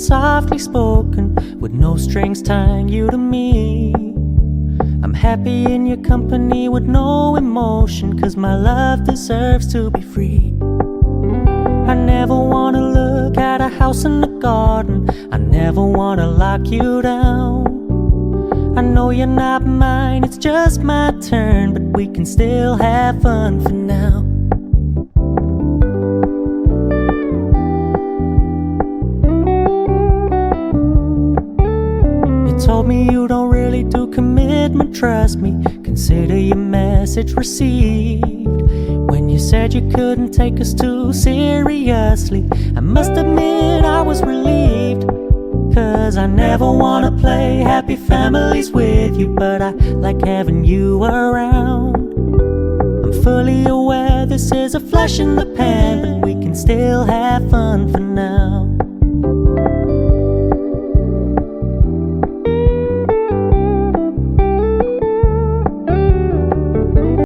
softly spoken, with no strings tying you to me. I'm happy in your company with no emotion, 'cause my love deserves to be free. I never wanna look at a house in the garden, I never wanna lock you down. I know you're not mine, it's just my turn, but we can still have fun for now. You told me you don't really do commitment, trust me, consider your message received. When you said you couldn't take us too seriously, I must admit I was relieved. 'Cause I never wanna play happy families with you, but I like having you around. I'm fully aware this is a flash in the pan, but we can still have fun for now.